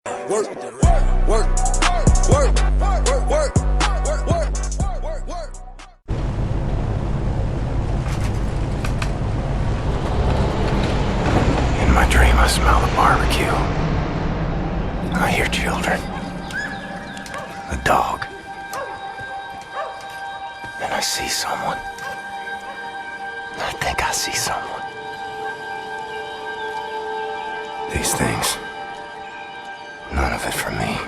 Work, work, work, work, work, work, work, work, work. In my dream, I smell the barbecue. I hear children. A dog. And I see someone. I think I see someone. These things. None of it for me.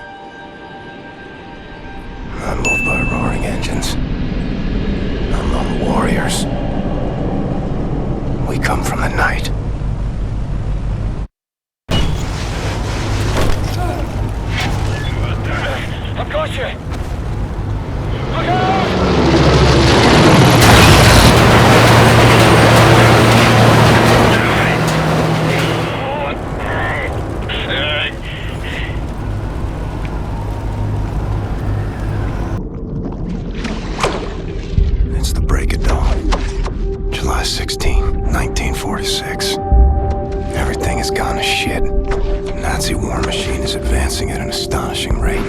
I'm moved by roaring engines. I'm lone warriors. We come from the night. I've got you! Look out! It's the break of dawn. July 16, 1946. Everything has gone to shit. The Nazi war machine is advancing at an astonishing rate.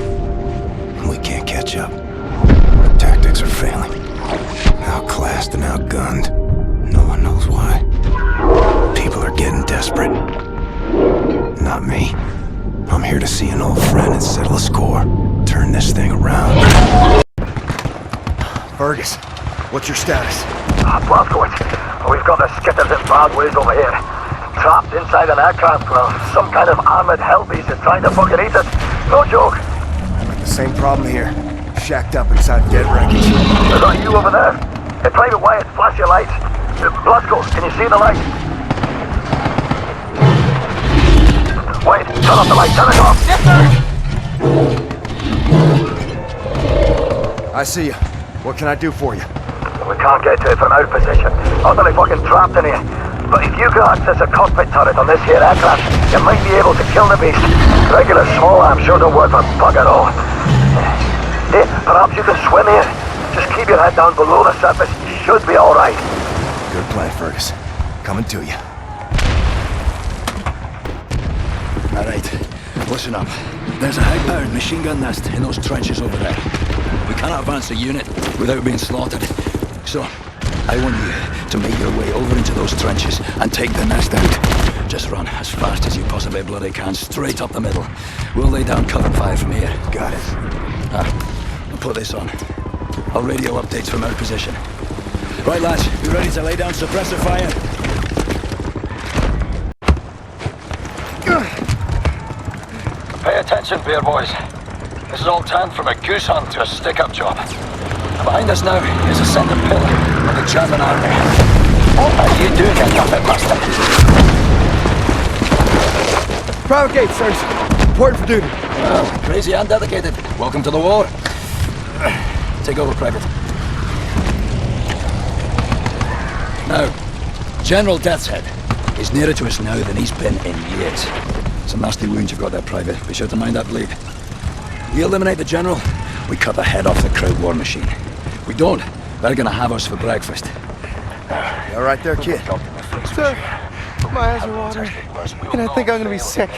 We can't catch up. Our tactics are failing. Outclassed and outgunned. No one knows why. People are getting desperate. Not me. I'm here to see an old friend and settle a score. Turn this thing around. Fergus, what's your status? Blazkowicz, we've got the skitters in bad ways over here. Trapped inside an aircraft, some kind of armored hell beast is trying to fucking eat us. No joke. The same problem here. Shacked up inside dead wreckage. Is that you over there? Hey, Private Wyatt, flash your lights. Blazko, can you see the light? Wait, turn off the light, turn it off. Yes, sir! I see you. What can I do for you? We can't get to it from our position. Utterly fucking trapped in here. But if you can access a cockpit turret on this here aircraft, you might be able to kill the beast. Regular small arms sure don't work for bugger all. Hey, perhaps you can swim here. Just keep your head down below the surface. You should be alright. Good plan, Fergus. Coming to you. Alright, listen up. There's a high-powered machine gun nest in those trenches over there. We cannot advance the unit without being slaughtered. So, I want you to make your way over into those trenches and take the nest out. Just run as fast as you possibly bloody can, straight up the middle. We'll lay down cover fire from here. Got it. I'll put this on. I'll radio updates from our position. Right, lads, you ready to lay down suppressor fire? Pay attention, beer boys. This is all turned from a goose hunt to a stick-up job. Behind us now is a centre pillar of the German army. What are you doing, you puppet master? Private gate, sirs. Report for duty. Well, crazy and dedicated. Welcome to the war. Take over, Private. Now, General Death's Head is nearer to us now than he's been in years. Some nasty wounds you've got there, Private. Be sure to mind that bleed. We eliminate the General, we cut the head off the crowd war machine. We don't, they're gonna have us for breakfast. You all right there, kid? Sir, my eyes are watering, and I think I'm gonna be sick.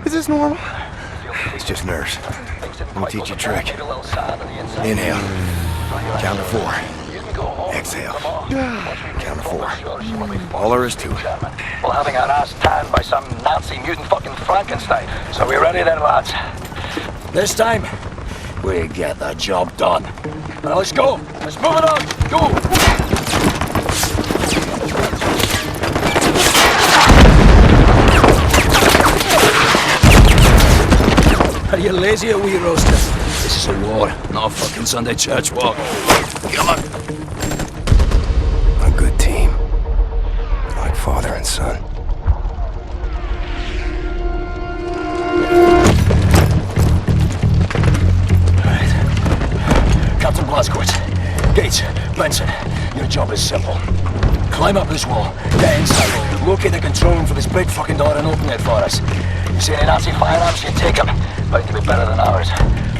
Is this normal? It's just nerves. Let me teach you a trick. Inhale. Count to 4. Exhale. Count to 4. All there is to it. Well, having our ass tanned by some Nazi mutant fucking Frankenstein. So we ready then, lads? This time, we get the job done. Now let's go. Let's move it on. Go. Are you lazy or wee roaster? This is a war, not a fucking Sunday church walk. Come on. A good team. Like father and son. Captain Blazkowicz, Gates, Benson, your job is simple. Climb up this wall, get inside, locate the control room for this big fucking door and open it for us. You see any Nazi firearms, you take them. Bound to be better than ours.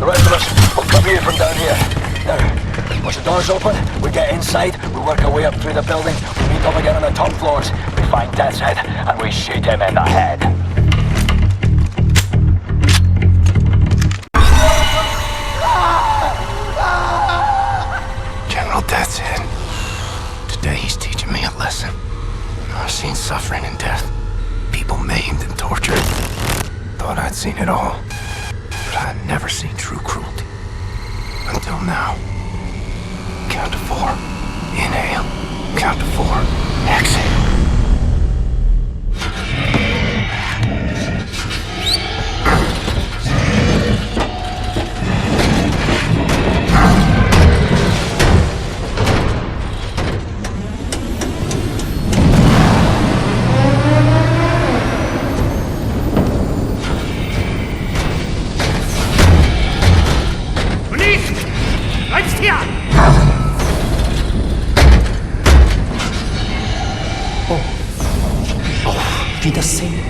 The rest of us will cover you from down here. Now, once the door's open, we get inside, we work our way up through the building, we meet up again on the top floors, we find Death's Head, and we shoot him in the head. seen it all, but I had never seen true cruelty. Until now. Count to 4. Inhale. Count to 4. Exhale. Wie das sehen?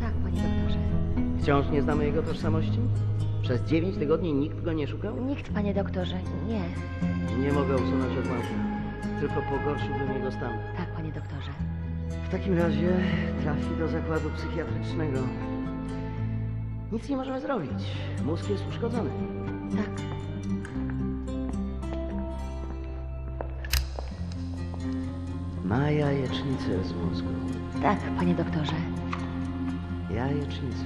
Tak, panie doktorze. Wciąż nie znamy jego tożsamości? Przez 9 tygodni nikt go nie szukał? Nikt, panie doktorze, nie. Nie mogę usunąć odłamka. Tylko pogorszyłbym jego stan. Tak, panie doktorze. W takim razie trafi do zakładu psychiatrycznego. Nic nie możemy zrobić. Mózg jest uszkodzony. Tak. Ma jajecznicę z mózgu. Tak, panie doktorze. Jajecznicę.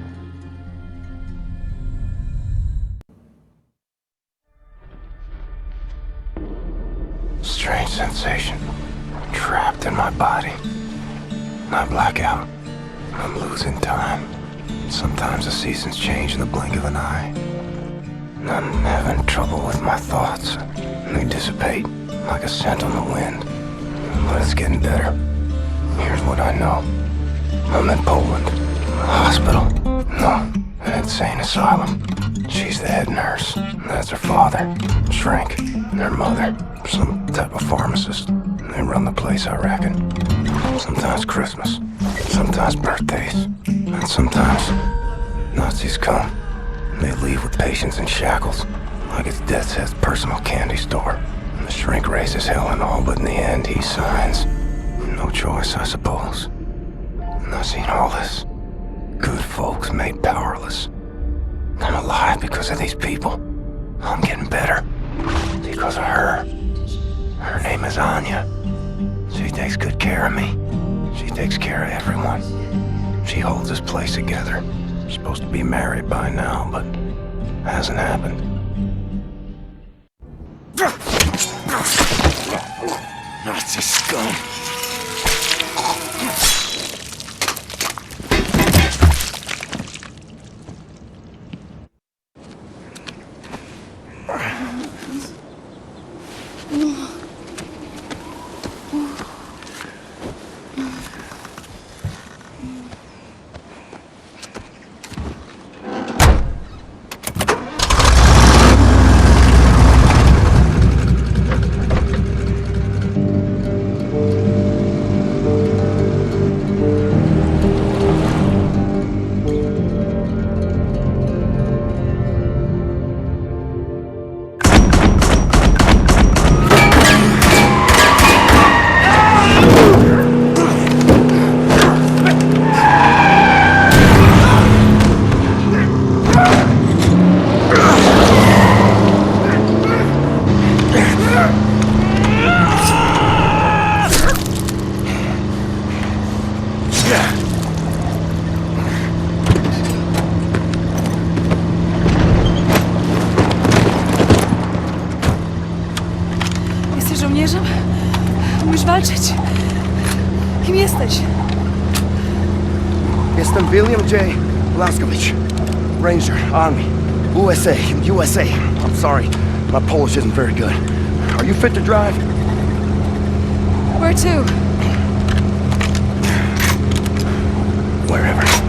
Strange sensation. Trapped in my body. I black out. I'm losing time. Sometimes the seasons change in the blink of an eye. I'm having trouble with my thoughts. They dissipate like a scent on the wind. But it's getting better. Here's what I know. I'm in Poland. A hospital. No, an insane asylum. She's the head nurse. That's her father. Shrink. And her mother. Some type of pharmacist. They run the place, I reckon. Sometimes Christmas. Sometimes birthdays. And sometimes Nazis come. They leave with patients in shackles. Like it's Death's Head's personal candy store. And the shrink raises hell and all, but in the end he signs. No choice, I suppose. And I've seen all this. Good folks made powerless. I'm alive because of these people. I'm getting better. Because of her. Her name is Anya. She takes good care of me. She takes care of everyone. She holds this place together. Supposed to be married by now, but hasn't happened. Nazi scum. Żołnierzem? Umiesz walczyć? Kim jesteś? Jestem William J. Blazkowicz. Ranger, Army, USA. I'm sorry, my Polish isn't very good. Are you fit to drive? Where to? Wherever.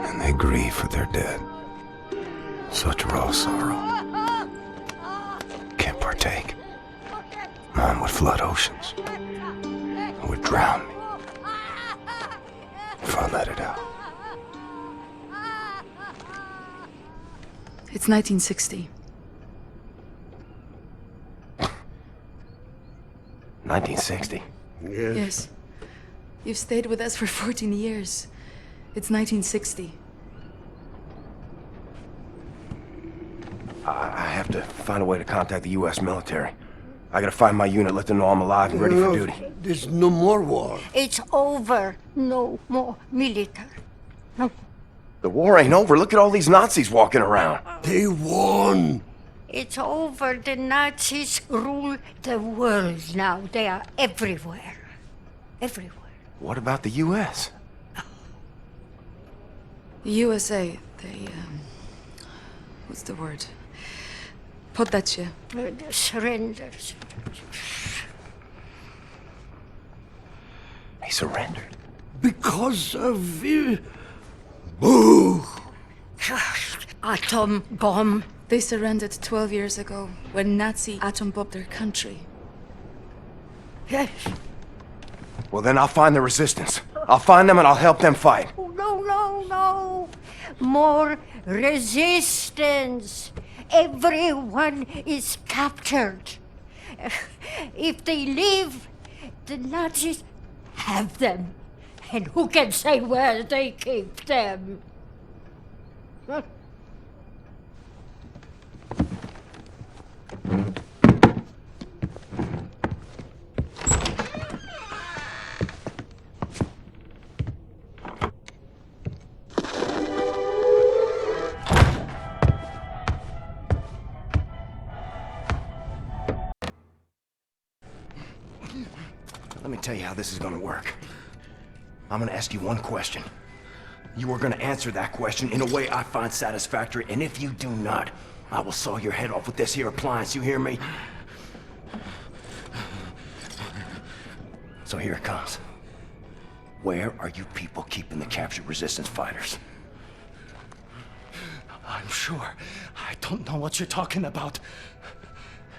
And they grieve for their dead. Such raw sorrow. Can't partake. Mine would flood oceans. It would drown me. If I let it out. It's 1960. 1960. Yes. You've stayed with us for 14 years. It's 1960. I have to find a way to contact the U.S. military. I gotta find my unit, let them know I'm alive and ready for duty. There's no more war. It's over. No more military. No. The war ain't over. Look at all these Nazis walking around. They won. It's over. The Nazis rule the world now. They are everywhere. Everywhere. What about the U.S.? The USA, they, what's the word? Poddać się. Surrenders. He surrendered. Because of... Boo! Atom bomb. They surrendered 12 years ago when Nazi atom bombed their country. Yes. Well, then I'll find the resistance. I'll find them and I'll help them fight. Oh, no, no, no. More resistance. Everyone is captured. If they leave, the Nazis have them. And who can say where they keep them? Let me tell you how this is gonna work. I'm gonna ask you one question. You are gonna answer that question in a way I find satisfactory, and if you do not, I will saw your head off with this here appliance, you hear me? So here it comes. Where are you people keeping the captured resistance fighters? I'm sure. I don't know what you're talking about.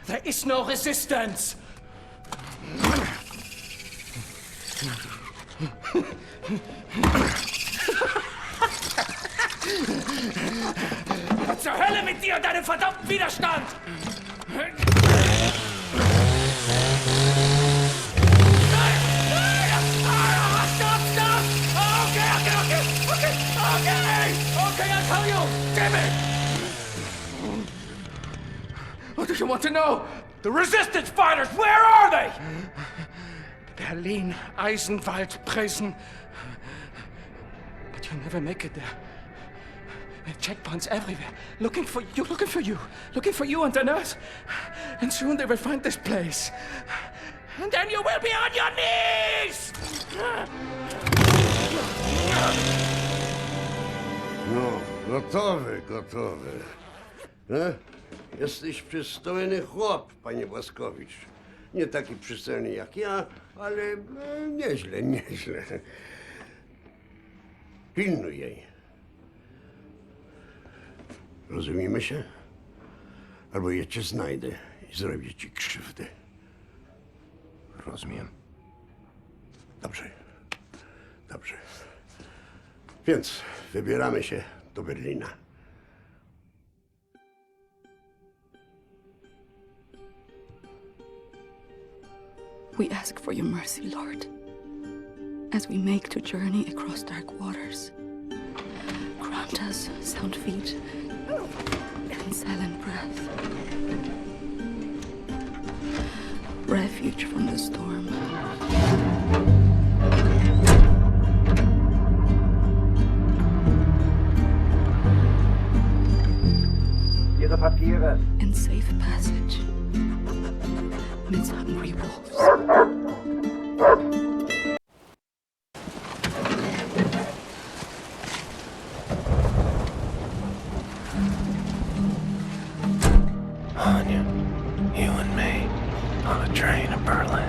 There is no resistance! Zur Hölle mit dir und deinem verdammten Widerstand! Okay, I'll tell you! Damn it! What do you want to know? The resistance fighters, where are they? Berlin, Eisenwald, Presen. But you'll never make it there. There are checkpoints everywhere, looking for you and the nurse. And soon they will find this place. And then you will be on your knees! No, gotowy. Jesteś przystojny chłop, panie Blazkowicz. Nie taki przystojny jak ja, ale nieźle. Pilnuj jej. Rozumiemy się? Albo ja cię znajdę i zrobię ci krzywdę. Rozumiem. Dobrze. Dobrze. Więc wybieramy się do Berlina. We ask for your mercy, Lord, as we make to journey across dark waters. Grant us sound feet and silent breath. Refuge from the storm. Ihre Papiere. And safe passage amidst hungry wolves. Anya, you and me, on a train to Berlin.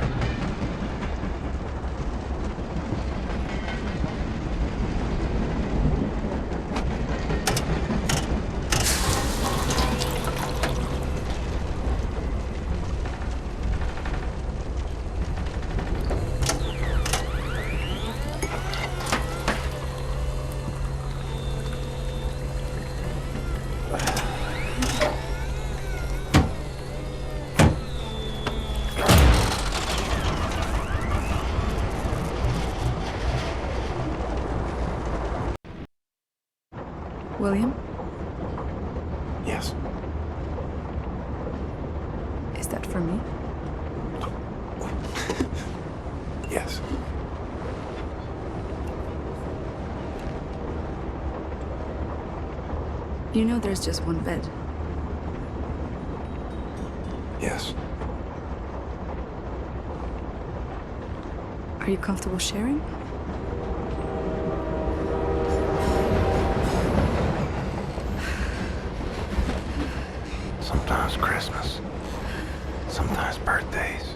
William, Yes. is that for me? Yes. You know there's just one bed. Yes. Are you comfortable sharing? Sometimes Christmas. Sometimes birthdays.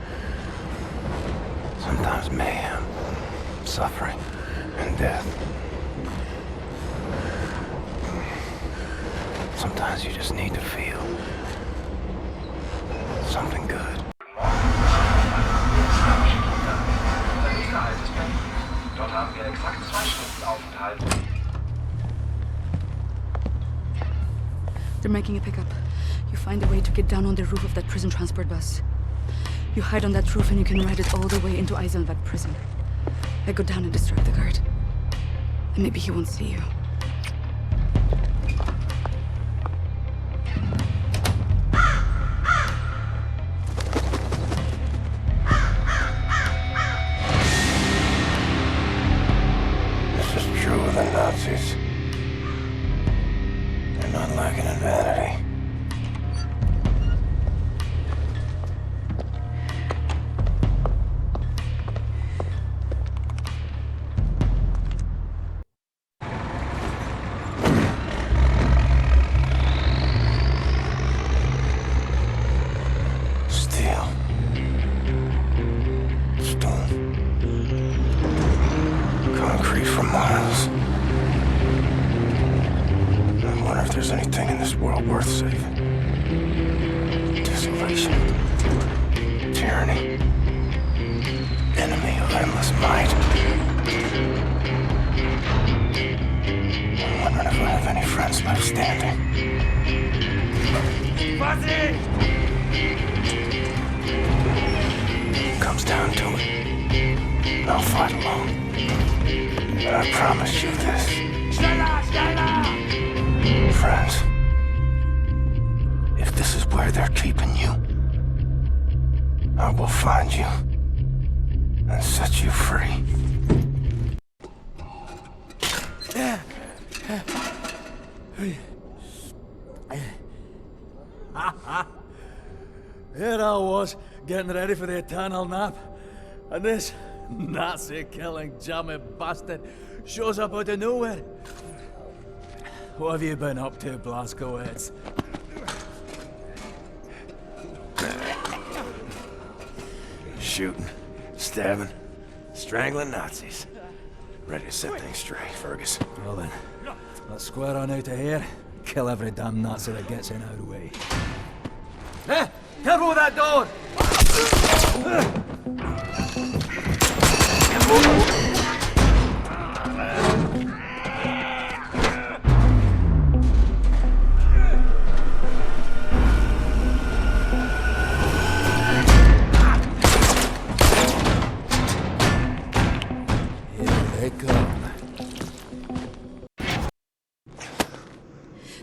Sometimes mayhem, suffering, and death. Sometimes you just need to feel something good. Dort haben wir exakt 2 Stunden Aufenthalt. They're making a pickup. You find a way to get down on the roof of that prison transport bus. You hide on that roof and you can ride it all the way into Eisenwald prison. I go down and distract the guard. And maybe he won't see you. This is true of the Nazis. They're not lacking in vanity. Steel. Stone. Concrete for miles. I wonder if there's anything in this world worth saving. Desolation. Tyranny. Enemy of endless might. I'm wondering if I have any friends left standing. Comes down to it, I'll fight alone. But I promise you this. Friends, if this is where they're keeping you, I will find you and set you free. Here I was, getting ready for the eternal nap. And this Nazi-killing jammy bastard shows up out of nowhere. What have you been up to, Blazkowicz? Shooting, stabbing, strangling Nazis. Ready to set things straight, Fergus. Well then, let's square on out of here. Kill every damn Nazi that gets in our way. Eh? Careful with that door!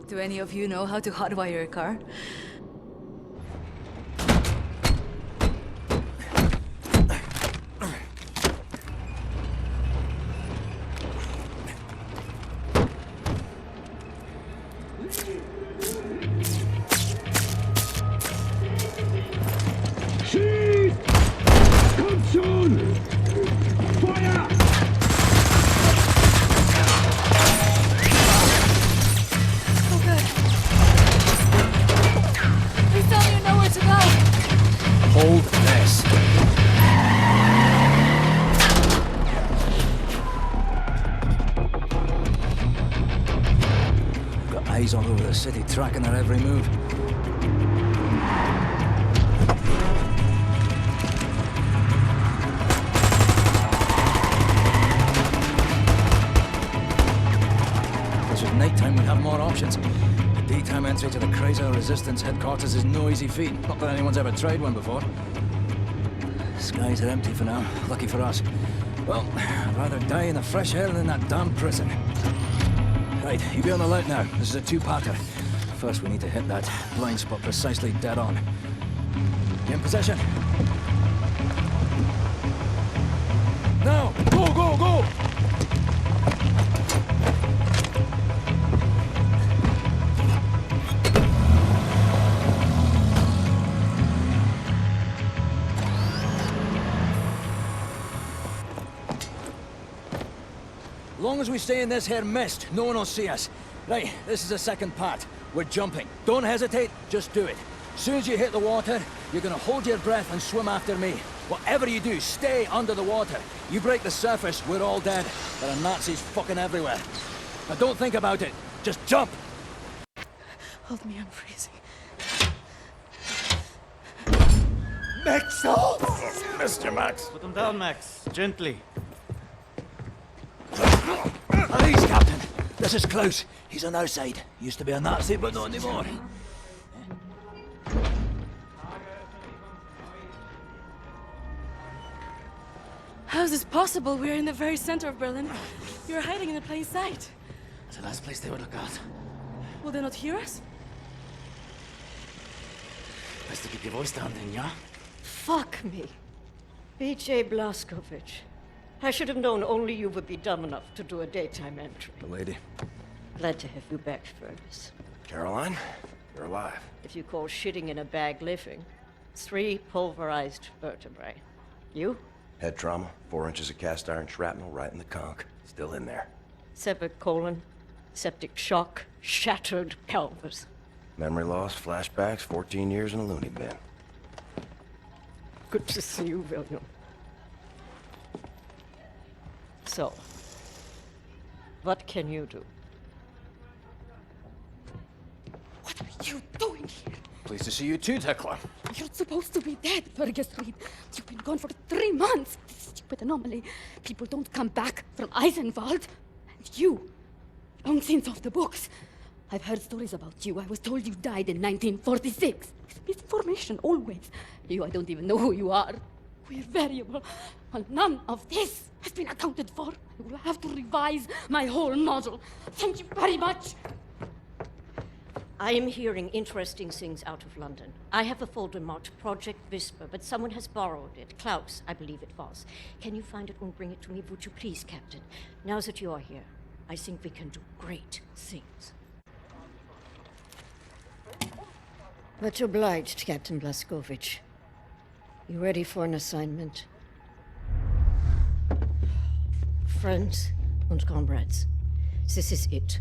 Do any of you know how to hotwire a car? All over the city, tracking her every move. Because with nighttime, we have more options. The daytime entry to the Chrysler Resistance headquarters is no easy feat. Not that anyone's ever tried one before. Skies are empty for now. Lucky for us. Well, I'd rather die in the fresh air than in that damn prison. Right, you be on the lookout now. This is a two-parter. First, we need to hit that blind spot precisely dead on. You in position? Now! Go, go, go! As long as we stay in this here mist, no one will see us. Right, this is the second part. We're jumping. Don't hesitate, just do it. As soon as you hit the water, you're gonna hold your breath and swim after me. Whatever you do, stay under the water. You break the surface, we're all dead. There are Nazis fucking everywhere. Now don't think about it, just jump! Hold me, I'm freezing. Max, oh! Mr. Max. Put him down, Max. Gently. Please, Captain. This is Klaus. He's on our side. Used to be a Nazi, but not anymore. How is this possible? We're in the very center of Berlin. You're hiding in a plain sight. It's the last place they would look out. Will they not hear us? Best to keep your voice down then, yeah? Fuck me. B.J. Blazkowicz. I should have known only you would be dumb enough to do a daytime entry. The lady. Glad to have you back, Fergus. Caroline, you're alive. If you call shitting in a bag living, 3 pulverized vertebrae. You? Head trauma, 4 inches of cast iron shrapnel right in the conch. Still in there. Severed colon, septic shock, shattered pelvis. Memory loss, flashbacks, 14 years in a loony bin. Good to see you, William. So, what can you do? What are you doing here? Pleased to see you too, Tekla. You're supposed to be dead, Fergus Reed. You've been gone for 3 months. This stupid anomaly. People don't come back from Eisenwald. And you, long since off the books. I've heard stories about you. I was told you died in 1946. It's misinformation, always. You, I don't even know who you are. We're variable. Well, none of this has been accounted for. I will have to revise my whole model. Thank you very much. I am hearing interesting things out of London. I have a folder marked Project Whisper, but someone has borrowed it. Klaus, I believe it was. Can you find it and bring it to me, would you please, Captain? Now that you are here, I think we can do great things. Much obliged, Captain Blazkowicz. You ready for an assignment? Friends and comrades, this is it.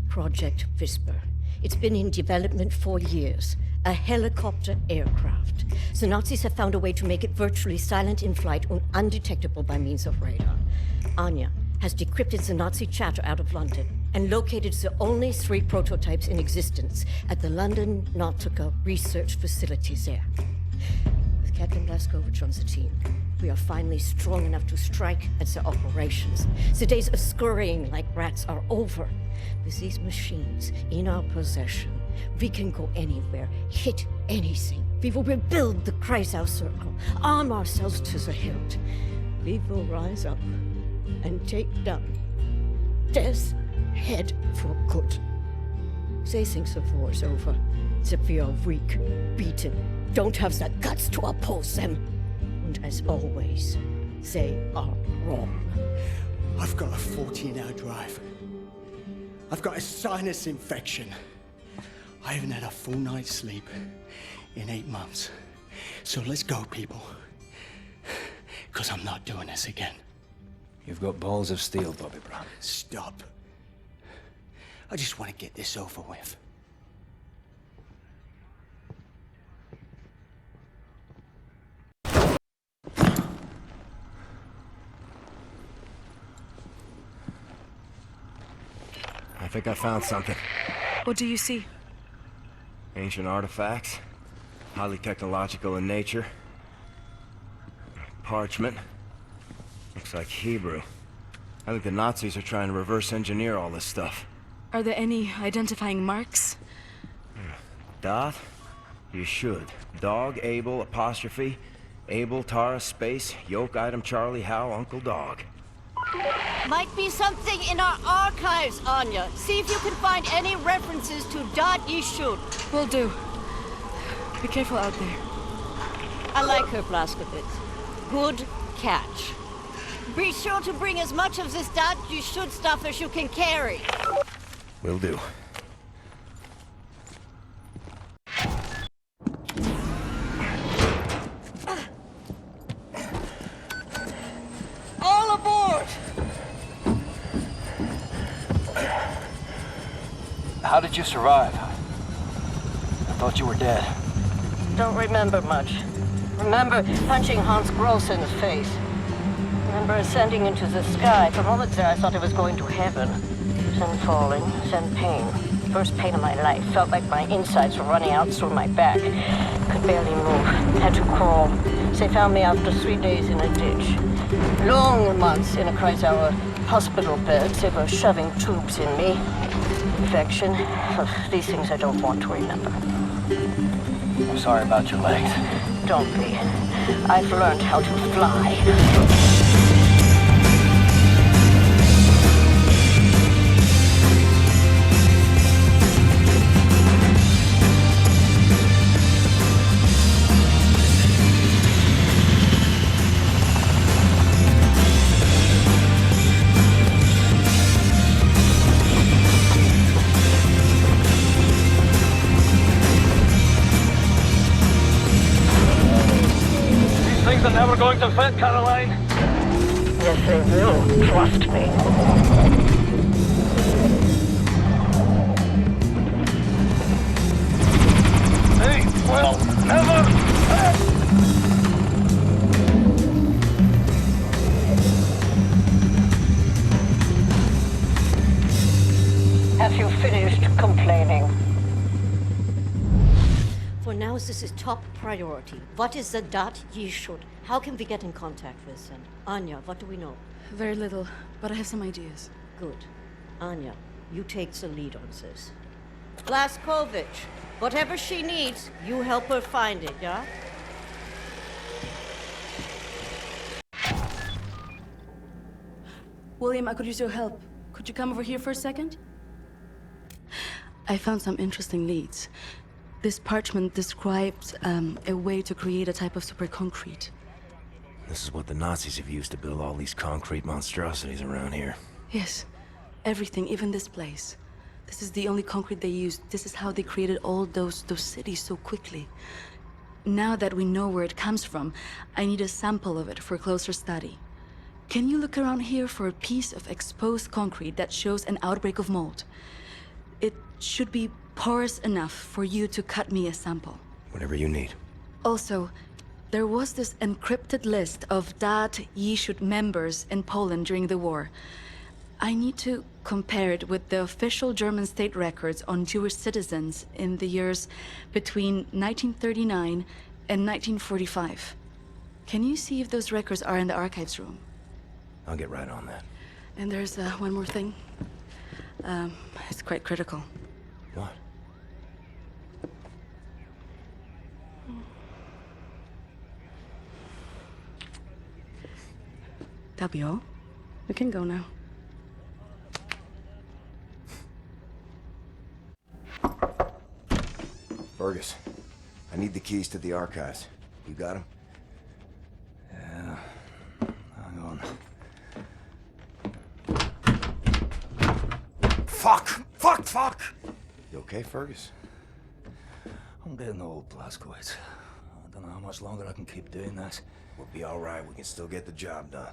Project Whisper. It's been in development for years. A helicopter aircraft. The Nazis have found a way to make it virtually silent in flight and undetectable by means of radar. Anya, has decrypted the Nazi chatter out of London and located the only 3 prototypes in existence at the London Nautica research facilities there. With Captain Blazkowicz on the team, we are finally strong enough to strike at the operations. The days of scurrying like rats are over. With these machines in our possession, we can go anywhere, hit anything. We will rebuild the Kreisau Circle, arm ourselves to the hilt. We will rise up and take down Death's Head for good. They think the war's over, that we are weak, beaten, don't have the guts to oppose them. And as always, they are wrong. I've got a 14-hour drive. I've got a sinus infection. I haven't had a full night's sleep in 8 months. So let's go, people. Because I'm not doing this again. You've got balls of steel, Bobby Brown. Stop. I just want to get this over with. I think I found something. What do you see? Ancient artifacts. Highly technological in nature. Parchment. Looks like Hebrew. I think the Nazis are trying to reverse engineer all this stuff. Are there any identifying marks? Dot? You should. Dog, Abel, apostrophe. Abel, Tara, space, yoke, item, Charlie, Hal, Uncle Dog. Might be something in our archives, Anya. See if you can find any references to Dot Yishud. Will do. Be careful out there. I like her, Blazkowicz. Good catch. Be sure to bring as much of this Dot Yishud stuff as you can carry. Will do. All aboard! How did you survive? I thought you were dead. Don't remember much. Remember punching Hans Gross in the face. Remember ascending into the sky. For moments there I thought I was going to heaven. Then falling, then pain. First pain of my life. Felt like my insides were running out through my back. Could barely move. Had to crawl. They found me after 3 days in a ditch. Long months in a Kreisauer hospital bed. They were shoving tubes in me. Infection. These things I don't want to remember. I'm sorry about your legs. Don't be. I've learned how to fly. Things are never going to fit, Caroline. Yes, they will. Trust me. They will never fit. Have you finished complaining? For now, this is top priority. What is the Dot Yishud? How can we get in contact with them? Anya, what do we know? Very little, but I have some ideas. Good. Anya, you take the lead on this. Blazkowicz, whatever she needs, you help her find it, yeah? William, I could use your help. Could you come over here for a second? I found some interesting leads. This parchment describes a way to create a type of super concrete. This is what the Nazis have used to build all these concrete monstrosities around here. Yes, everything, even this place. This is the only concrete they used. This is how they created all those cities so quickly. Now that we know where it comes from, I need a sample of it for closer study. Can you look around here for a piece of exposed concrete that shows an outbreak of mold? It should be porous enough for you to cut me a sample. Whatever you need. Also, There was this encrypted list of dyrtiwurk members in Poland during the war. I need to compare it with the official German state records on Jewish citizens in the years between 1939 and 1945. Can you see if those records are in the archives room? I'll get right on that. And there's one more thing. It's quite critical. What? That'll be all. We can go now. Fergus, I need the keys to the archives. You got them? Yeah. Hang on. Fuck! You okay, Fergus? I'm getting old, Blazkowicz. I don't know how much longer I can keep doing this. We'll be all right. We can still get the job done.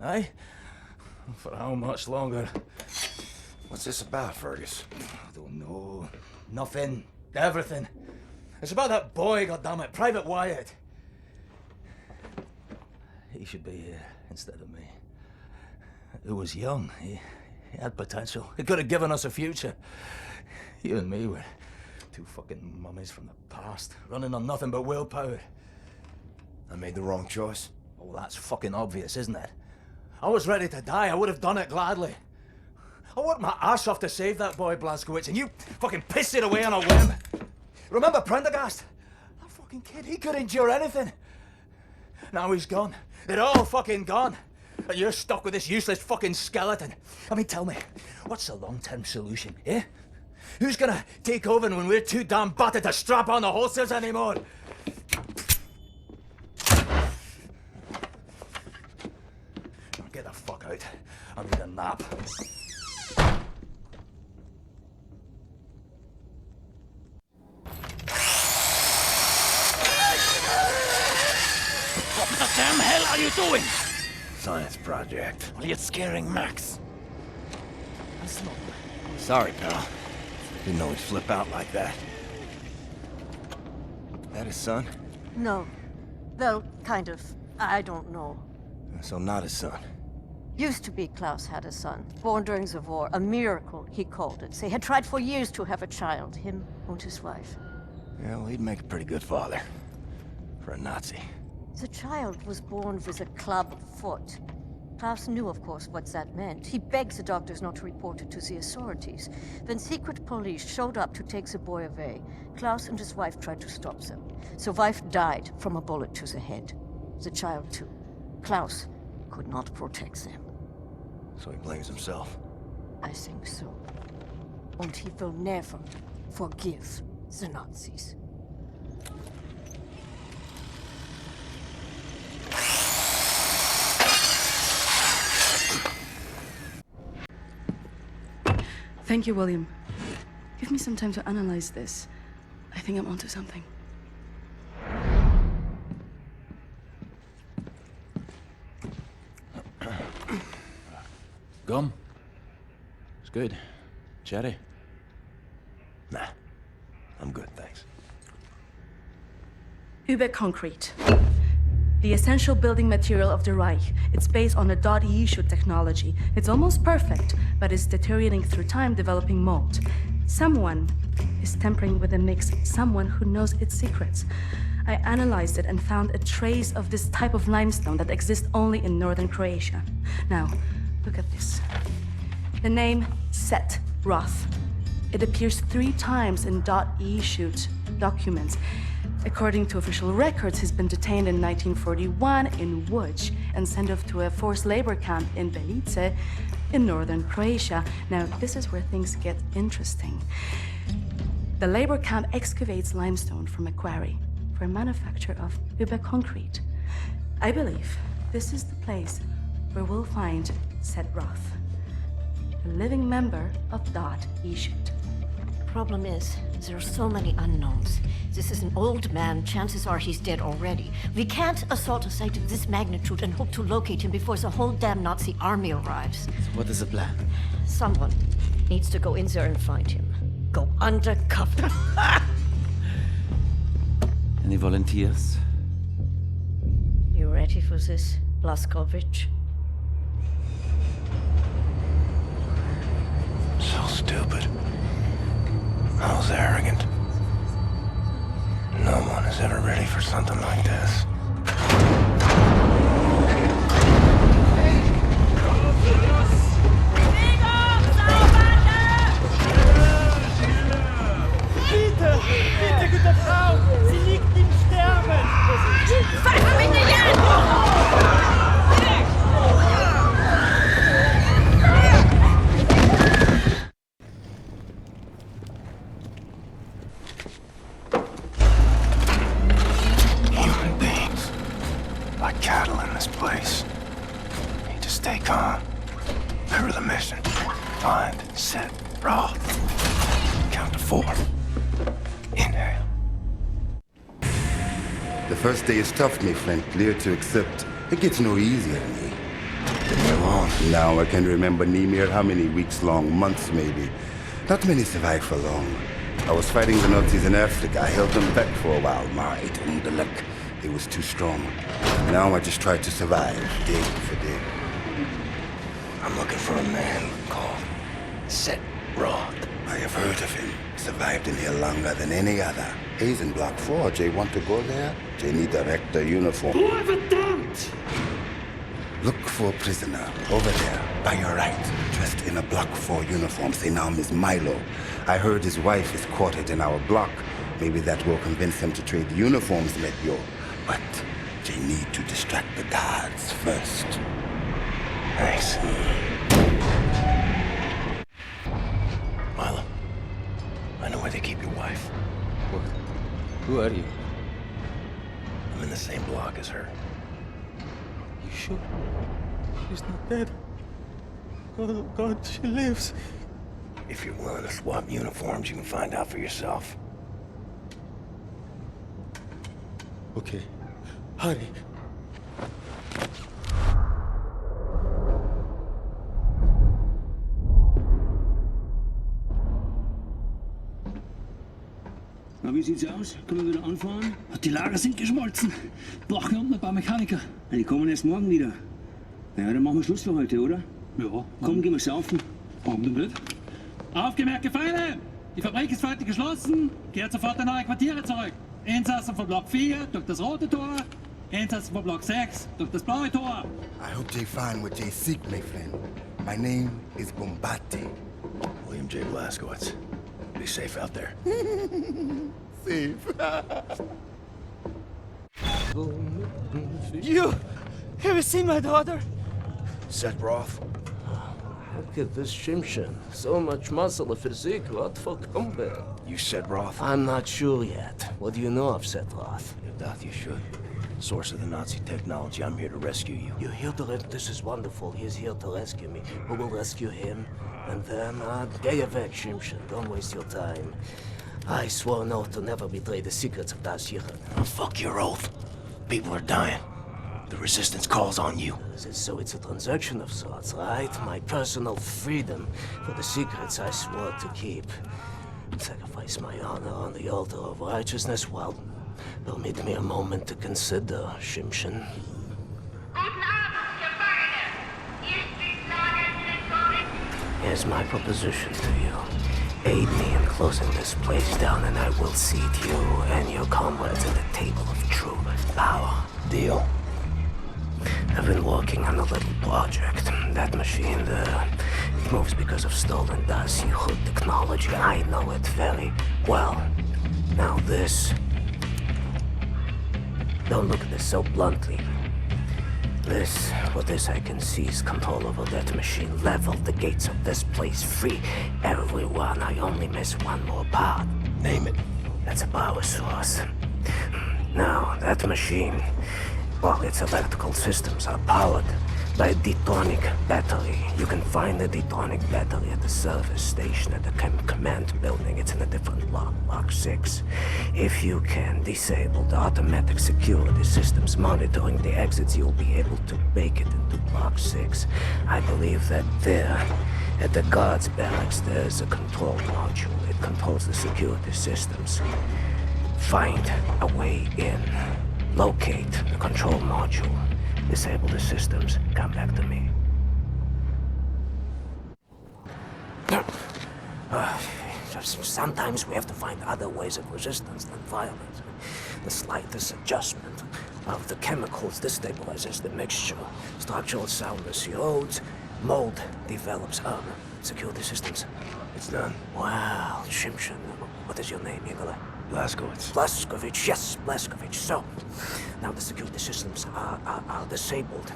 Aye? For how much longer? What's this about, Fergus? I don't know. Nothing. Everything. It's about that boy, goddammit, Private Wyatt. He should be here instead of me. He was young. He had potential. He could have given us a future. You and me were two fucking mummies from the past, running on nothing but willpower. I made the wrong choice. Oh, that's fucking obvious, isn't it? I was ready to die. I would have done it gladly. I worked my ass off to save that boy, Blazkowicz, and you fucking pissed it away on a whim. Remember Prendergast? That fucking kid, he could endure anything. Now he's gone. They're all fucking gone. And you're stuck with this useless fucking skeleton. I mean, tell me, what's the long-term solution, eh? Who's gonna take over when we're too damn battered to strap on the holsters anymore? Get the fuck out. I need a nap. What the damn hell are you doing? Science project. Well, you're scaring Max. Sorry, pal. Didn't know he'd flip out like that. That his son? No. Well, kind of. I don't know. So not his son. Used to be Klaus had a son, born during the war. A miracle, he called it. They had tried for years to have a child, him and his wife. Yeah, well, he'd make a pretty good father. For a Nazi. The child was born with a club foot. Klaus knew, of course, what that meant. He begged the doctors not to report it to the authorities. When secret police showed up to take the boy away, Klaus and his wife tried to stop them. The wife died from a bullet to the head. The child, too. Klaus could not protect them. So he blames himself. I think so. And he will never forgive the Nazis. Thank you, William. Give me some time to analyze this. I think I'm onto something. Gum? It's good. Cherry? Nah. I'm good, thanks. Uber concrete. The essential building material of the Reich. It's based on a dyrtiwurk technology. It's almost perfect, but it's deteriorating through time, developing mold. Someone is tampering with the mix, someone who knows its secrets. I analyzed it and found a trace of this type of limestone that exists only in northern Croatia. Now, look at this. The name Set Roth. It appears 3 times in dyrtiwurk documents. According to official records, he's been detained in 1941 in Łódź and sent off to a forced labor camp in Belice in northern Croatia. Now, this is where things get interesting. The labor camp excavates limestone from a quarry for manufacture of Uber concrete. I believe this is the place where we'll find Set Roth, a living member of dyrtiwurk. Problem is, there are so many unknowns. This is an old man. Chances are he's dead already. We can't assault a site of this magnitude and hope to locate him before the whole damn Nazi army arrives. So what is the plan? Someone needs to go in there and find him. Go undercover. Any volunteers? ready for this, Blazkowicz? So stupid. I was arrogant. No one is ever ready for something like this. Bitte, bitte, gute Frau! Sie liegt im Sterben! Human beings. Like cattle in this place. Need to stay calm. Remember the mission. Find, set, raw. Count to 4. Inhale. The first day is tough, my friend. Clear to accept. It gets no easier, me. Now I can remember near how many weeks long, months maybe. Not many survive for long. I was fighting the Nazis in Africa. I held them back for a while. My intellect, it was too strong. Now I just try to survive, day for day. I'm looking for a man called Set Roth. I have heard of him. Survived in here longer than any other. He's in Block 4. Jay want to go there? Jay need direct the uniform. Look for a prisoner over there, by your right, dressed in a Block 4 uniform. Say now, Miss Milo. I heard his wife is quartered in our block. Maybe that will convince him to trade the uniforms, let yo. But Jay need to distract the guards first. Thanks. Milo, I know where they keep your wife. Who are you? I'm in the same block as her. You sure? She's not dead. Oh God, she lives. If you're willing to swap uniforms, you can find out for yourself. Okay, hurry. Na, wie sieht's aus? Können wir wieder anfahren? Die Lager sind geschmolzen. Brauchen unten ein paar Mechaniker. Die kommen erst morgen wieder. Ja, dann machen wir Schluss für heute, oder? Ja. Komm, gehen wir saufen. Warum denn nicht? Aufgemerkte Feinde! Die Fabrik ist heute geschlossen. Kehrt sofort in eure Quartiere zurück. Insassen von Block 4 durch das rote Tor. Insassen von Block 6 durch das blaue Tor. I hope Jay find what Jay seek, my friend. My name is Bombati. William J. Blazkowicz. Be safe out there. Safe. You! Have you seen my daughter? Set Roth. Look at this Shimshin. So much muscle, a physique. What for combat? You Set Roth? I'm not sure yet. What do you know of Set Roth? You doubt you should. Source of the Nazi technology. I'm here to rescue you. You're here to this is wonderful. He's here to rescue me. Who will rescue him? And then, get weg, Shimshin. Don't waste your time. I swore an oath to never betray the secrets of Das Yichud. Oh, fuck your oath. People are dying. The resistance calls on you. So it's a transaction of sorts, right? My personal freedom for the secrets I swore to keep. Sacrifice my honor on the altar of righteousness? Well, permit me a moment to consider, Shimshin. Here's my proposition to you. Aid me in closing this place down and I will seat you and your comrades at the table of true power. Deal? I've been working on a little project. That machine there, it moves because of stolen Das Yichud technology. I know it very well. Now this... Don't look at this so bluntly. With this I can seize control over that machine, level the gates of this place, free everyone. I only miss one more part. Name it. That's a power source. Now, that machine, well, its electrical systems are powered by a detonic battery. You can find the detonic battery at the service station at the command building. It's in a different block, Block 6. If you can disable the automatic security systems monitoring the exits, you'll be able to make it into Block 6. I believe that there, at the guards' barracks, there's a control module. It controls the security systems. Find a way in. Locate the control module. Disable the systems. Come back to me. Sometimes we have to find other ways of resistance than violence. The slightest adjustment of the chemicals destabilizes the mixture. Structural soundness erodes, mold develops. Security systems. It's done. Wow, Shimshin. What is your name, Igor? Blazkowicz. Blazkowicz, yes, Blazkowicz. So, now the security systems are disabled.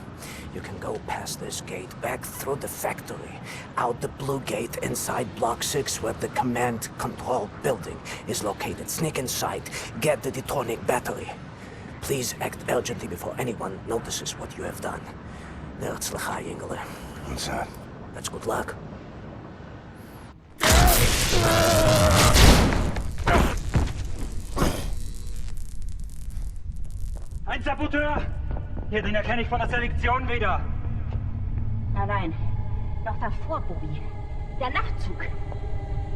You can go past this gate, back through the factory, out the blue gate, inside Block 6 where the command control building is located. Sneak inside, get the dyrtonic battery. Please act urgently before anyone notices what you have done. Herzlichai, Ingele. What's that? That's good luck. Ein Saboteur! Hier, den erkenne ich von der Selektion wieder. Nein. Noch davor, Bobby. Der Nachtzug.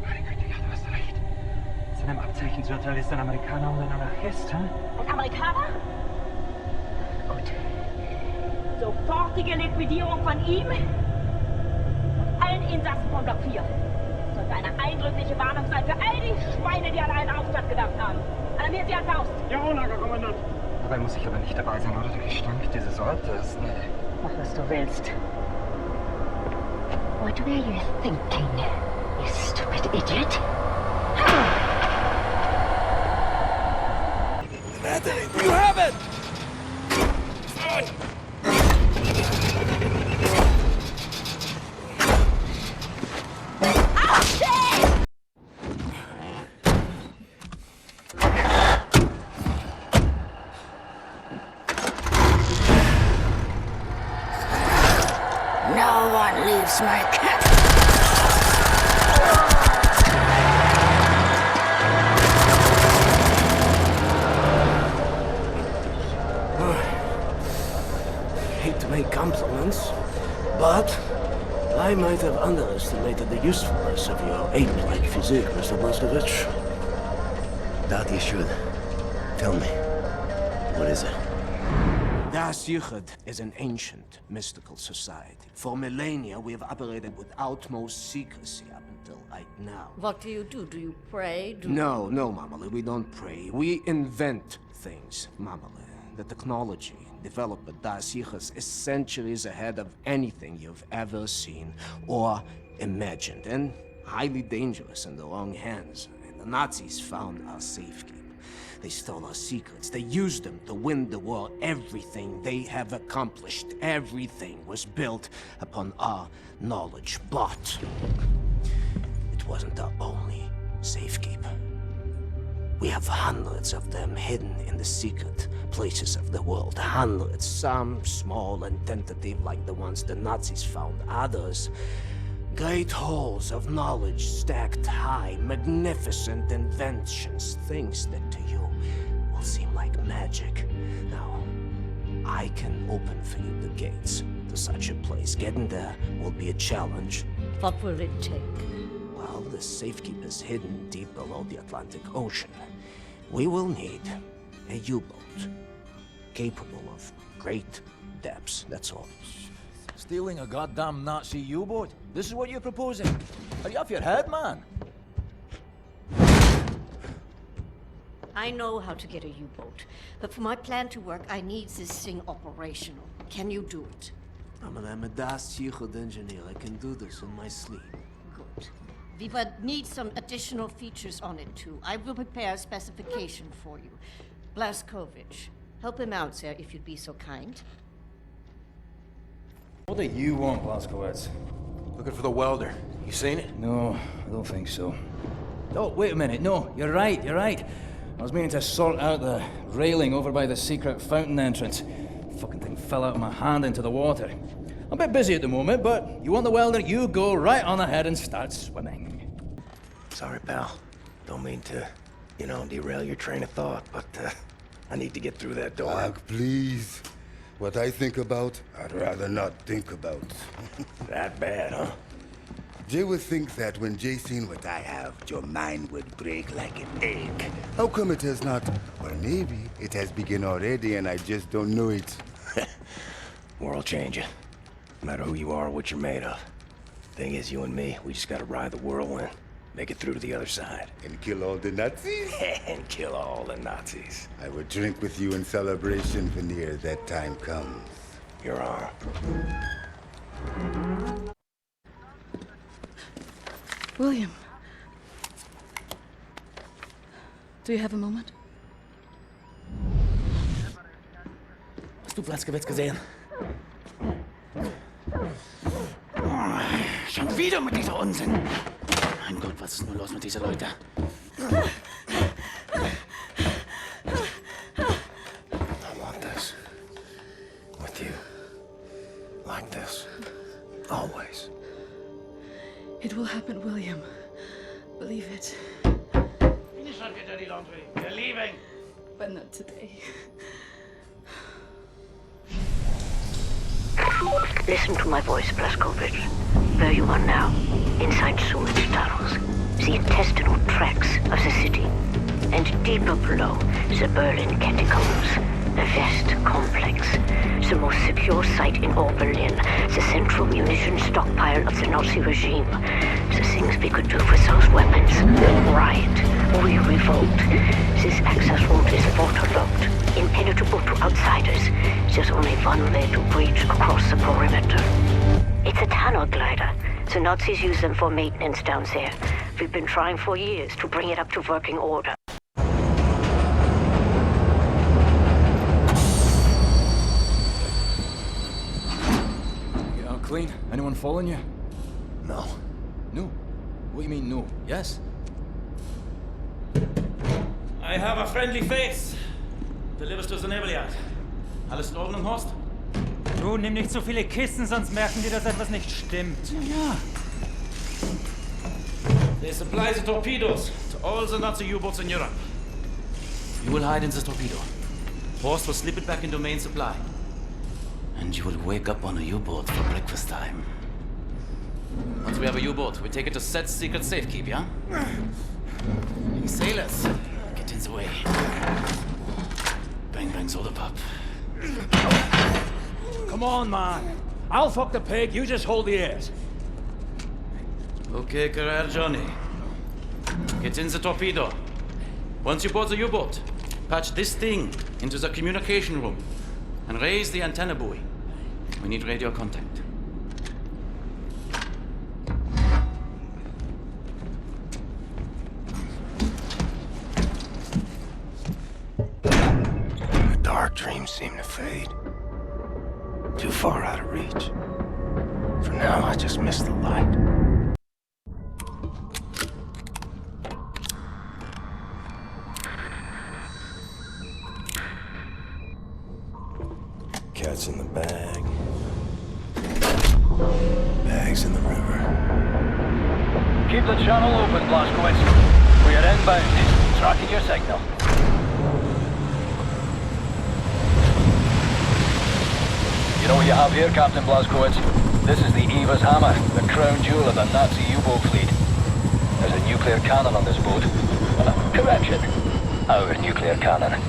Meine Güte, ja, du hast recht. Seinem Abzeichensurteil ist ein Amerikaner und ein Anarchist, hm? Ein Amerikaner? Gut. Sofortige Liquidierung von ihm und allen Insassen von Block 4. Sollte eine eindrückliche Warnung sein für all die Schweine, die an einen Aufstand gedacht haben. Alarmiert sie an Faust. Jawohl, Lagerkommandant. Dabei muss ich aber nicht dabei sein, oder? Der Gestank dieses Ortes. Nee. Mach, was du willst. What were you thinking, you stupid idiot? Anthony, you have it! No one leaves my camp. Hate to make compliments, but I might have underestimated the usefulness of your ape-like physique, Mr. Blazkowicz. Doubt you should. Tell me. What is it? Dyrtiwurk is an ancient, mystical society. For millennia, we have operated with utmost secrecy up until right now. What do? Do you pray? No, Mamale, we don't pray. We invent things, Mamale. The technology developed by Dyrtiwurk is centuries ahead of anything you've ever seen or imagined, and highly dangerous in the wrong hands. And the Nazis found our safekeeping. They stole our secrets. They used them to win the war. Everything they have accomplished, everything was built upon our knowledge. But it wasn't our only safekeeper. We have hundreds of them hidden in the secret places of the world. Hundreds, some small and tentative like the ones the Nazis found. Others, great halls of knowledge stacked high, magnificent inventions, things that to you will seem like magic. Now, I can open for you the gates to such a place. Getting there will be a challenge. What will it take? Well, the safekeeper's hidden deep below the Atlantic Ocean. We will need a U-boat capable of great depths, that's all. Stealing a goddamn Nazi U-boat? This is what you're proposing? Are you off your head, man? I know how to get a U-boat, but for my plan to work, I need this thing operational. Can you do it? I'm a Dyrtiwurk engineer. I can do this in my sleep. Good. We would need some additional features on it, too. I will prepare a specification for you. Blazkowicz, help him out, sir, if you'd be so kind. What do you want, Blazkowicz? Looking for the welder. You seen it? No, I don't think so. Oh, wait a minute. No, you're right, you're right. I was meaning to sort out the railing over by the secret fountain entrance. Fucking thing fell out of my hand into the water. I'm a bit busy at the moment, but you want the welder, you go right on ahead and start swimming. Sorry, pal. Don't mean to, derail your train of thought, but I need to get through that door. Doc, please. What I think about, I'd rather not think about. That bad, huh? Jay would think that when Jay seen what I have, your mind would break like an egg. How come it has not? Or maybe it has begun already and I just don't know it. World changing. No matter who you are or what you're made of. Thing is, you and me, we just gotta ride the whirlwind. Make it through to the other side. And kill all the Nazis? And kill all the Nazis. I will drink with you in celebration when near that time comes. Your arm. William. Do you have a moment? Hast du Blazkowicz gesehen? Schon wieder mit dieser Unsinn. Mein Gott, was ist nur los mit diesen Leuten? I want this. With you. Like this. Always. It will happen, William. Believe it. Finish up your dirty laundry. We're leaving. But not today. Listen to my voice, Blazkowicz. Where you are now, inside sewage tunnels, the intestinal tracts of the city, and deeper below, the Berlin catacombs, the West complex, the most secure site in all Berlin, the central munition stockpile of the Nazi regime, the things we could do with those weapons. Riot, we revolt. This access route is waterlogged, impenetrable to outsiders. There's only one way to breach across the perimeter. It's a tunnel glider. The Nazis use them for maintenance down there. We've been trying for years to bring it up to working order. Get out clean? Anyone following you? No. No? What do you mean, no? Yes? I have a friendly face. Delivers to the Nebeljagd. Alles in Ordnung, Horst? Du, nimm nicht so viele Kisten, sonst merken die, dass etwas nicht stimmt. Ja. They supply the torpedoes to all the Nazi U-boats in Europe. You will hide in the torpedo. Horst will slip it back into main supply. And you will wake up on a U-boat for breakfast time. Once we have a U-boat, we take it to Set's secret safekeep, yeah? You sailors, get in the way. Bang bang soda pop. Come on, man. I'll fuck the pig, you just hold the ears. Okay, career Johnny. Get in the torpedo. Once you board the U-boat, patch this thing into the communication room and raise the antenna buoy. We need radio contact. The dark dreams seem to fade. Too far out of reach. For now, I just miss the light. Cat's in the bag. Bag's in the river. Keep the channel open, Blazkowicz. We are inbound. Tracking your signal. You know what you have here, Captain Blazkowicz? This is the Eva's Hammer, the crown jewel of the Nazi U-boat fleet. There's a nuclear cannon on this boat. Correction. Our nuclear cannon.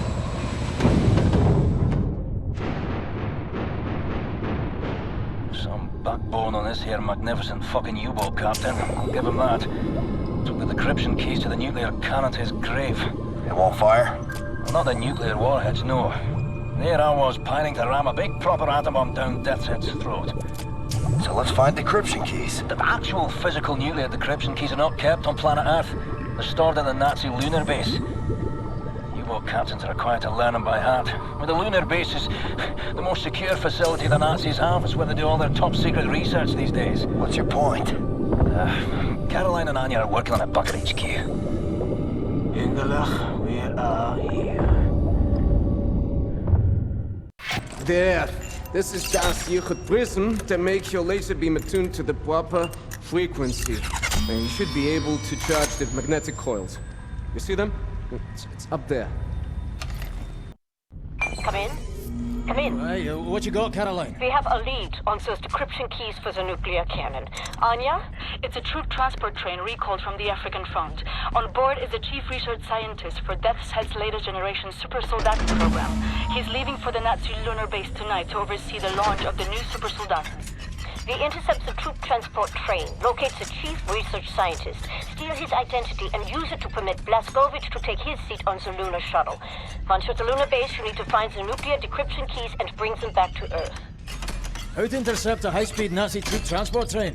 Some backbone on this here magnificent fucking U-boat, Captain. I'll give him that. Took the decryption keys to the nuclear cannon to his grave. It won't fire? Well, not the nuclear warheads, no. There I was, pining to ram a big proper atom bomb down Deathhead's throat. So let's find decryption keys. The actual physical nuclear decryption keys are not kept on planet Earth. They're stored in the Nazi lunar base. U-boat captains are required to learn them by heart. Well, the lunar base is the most secure facility the Nazis have. It's where they do all their top secret research these days. What's your point? Caroline and Anya are working on a bucket HQ. Engelach, we are here. There. This is das Yichud prism to make your laser beam attuned to the proper frequency. And you should be able to charge the magnetic coils. You see them? It's up there. Come in. Come in. Hey, what you got, Caroline? We have a lead on those decryption keys for the nuclear cannon. Anya? It's a troop transport train recalled from the African front. On board is the chief research scientist for Death's Head's latest generation super soldaten program. He's leaving for the Nazi lunar base tonight to oversee the launch of the new super soldaten. We intercept the troop transport train, locate the chief research scientist, steal his identity, and use it to permit Blazkowicz to take his seat on the lunar shuttle. Once at the lunar base, you need to find the nuclear decryption keys and bring them back to Earth. How to intercept a high-speed Nazi troop transport train?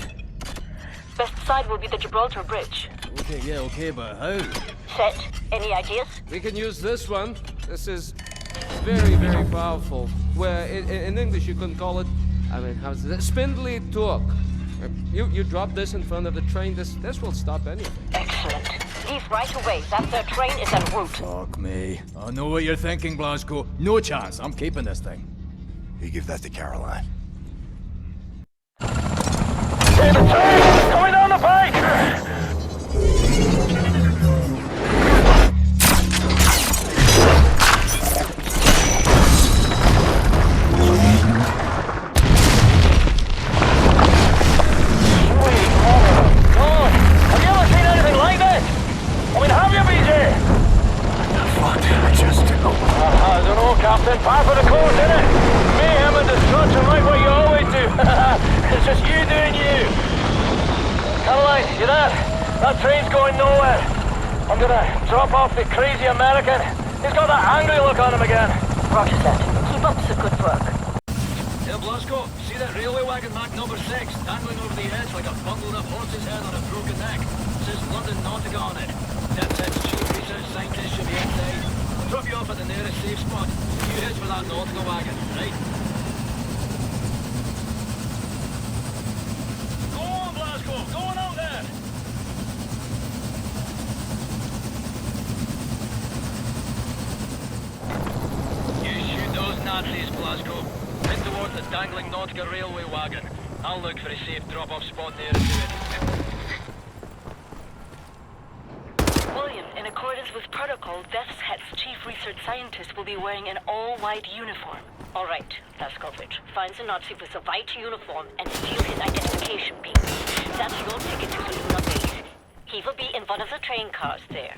Best side will be the Gibraltar Bridge. Okay, but how? Set. Any ideas? We can use this one. This is very, very powerful. Where in English you can call it, how's it? Spindly torque. You drop this in front of the train, this will stop anything. Excellent. Leave right away. That third train is en route. Fuck me. I know what you're thinking, Blazko. No chance. I'm keeping this thing. You give that to Caroline. Going down the pike! Captain, par for the course, innit? Mayhem and destruction like what you always do. It's just you doing you. Caroline, you there? That train's going nowhere. I'm gonna drop off the crazy American. He's got that angry look on him again. Roger that. Keep up the good work. Yeah, Blazko, see that railway wagon marked number 6, dangling over the edge like a bundled up horse's head on a broken neck. Says London Nautica on it. That's its chief research scientist should be inside. I'll drop you off at the nearest safe spot. You head for that Nautica wagon, right? Go on, Blazko! Go on out there! You shoot those Nazis, Blazko. Head towards the dangling Nautica railway wagon. I'll look for a safe drop-off spot nearest to it. William, in accordance with protocol, Death's Head's chief research scientist will be wearing an all-white uniform. All right, Blazkowicz. Find the Nazi with the white uniform and steal his identification pin. That's your ticket to the lunar base. He will be in one of the train cars there.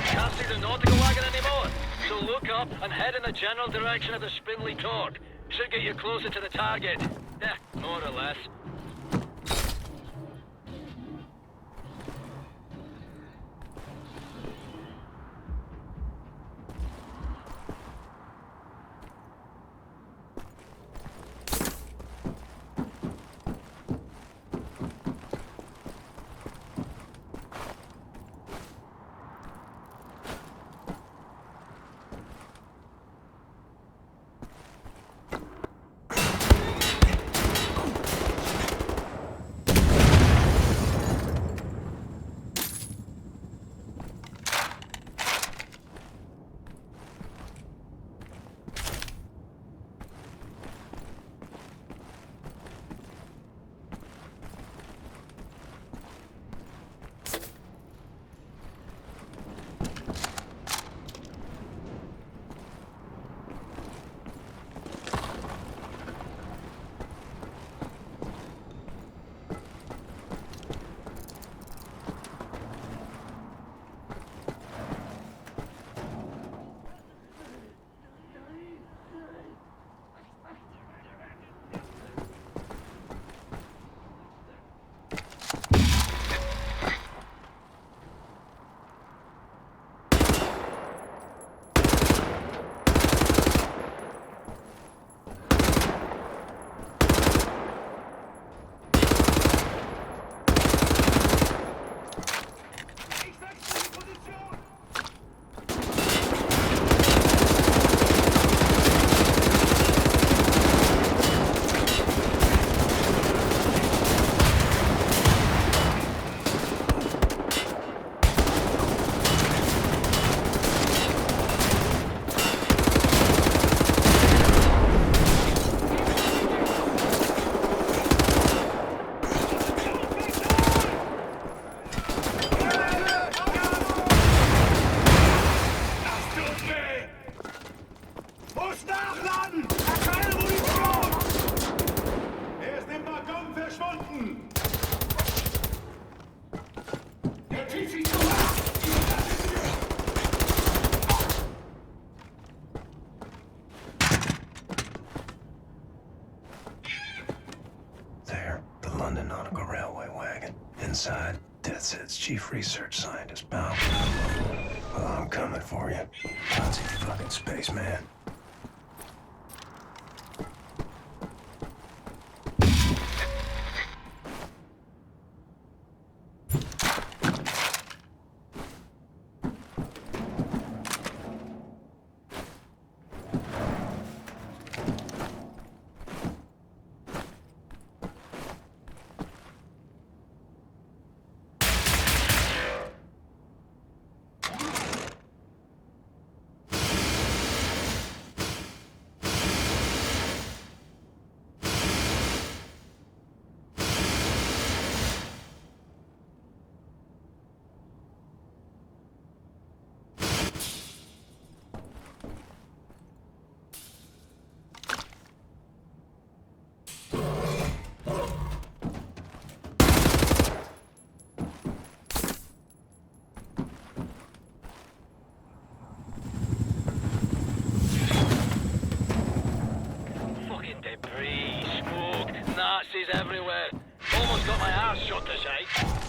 Can't see the Nautica wagon anymore, so look up and head in the general direction of the spindly torque. Should get you closer to the target. Yeah, more or less. It's Chief Research Scientist, pal. Well, I'm coming for you. Nazi fucking spaceman. Nazis everywhere. Almost got my ass shot to sight.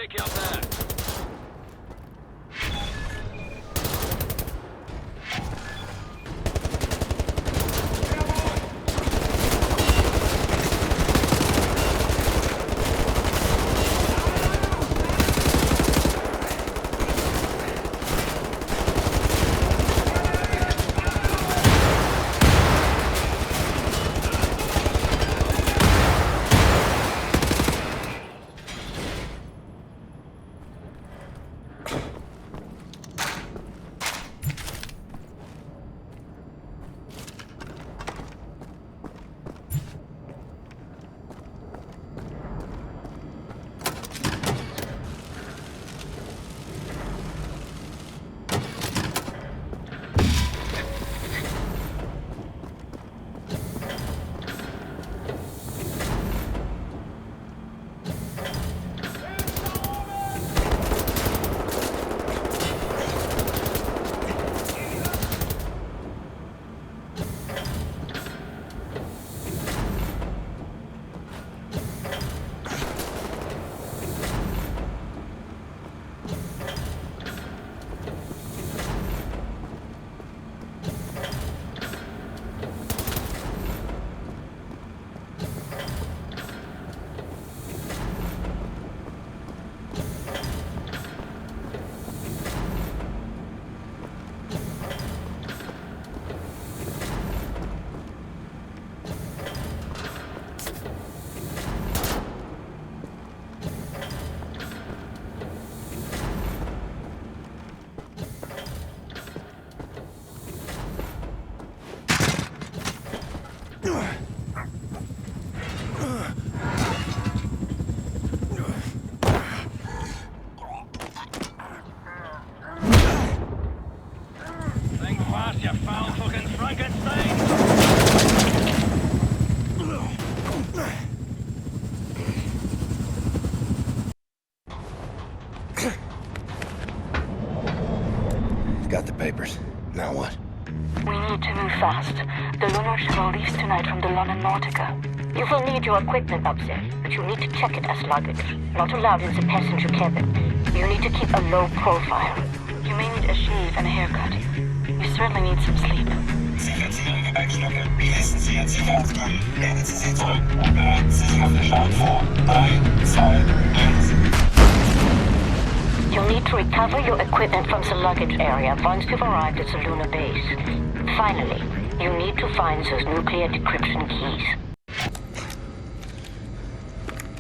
take you up there. Got the papers. Now what? We need to move fast. The lunar shuttle leaves tonight from the London Nautica. You will need your equipment up there, but you need to check it as luggage. Not allowed in the passenger cabin. You need to keep a low profile. You may need a shave and a haircut. You certainly need some sleep. You'll need to recover your equipment from the luggage area once you've arrived at the lunar base. Finally, you need to find those nuclear decryption keys.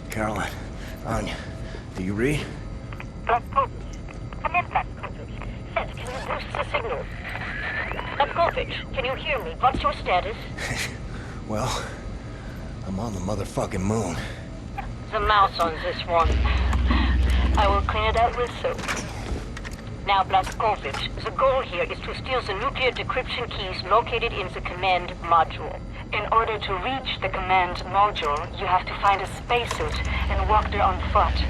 Caroline, Anya, do you read? Blazkowicz. Come in, Blazkowicz. Yes, can you boost the signal? Blazkowicz, can you hear me? What's your status? Well, I'm on the motherfucking moon. The mouse on this one. I will clean it out with soap. Now, Blazkowicz, the goal here is to steal the nuclear decryption keys located in the command module. In order to reach the command module, you have to find a spacesuit and walk there on foot.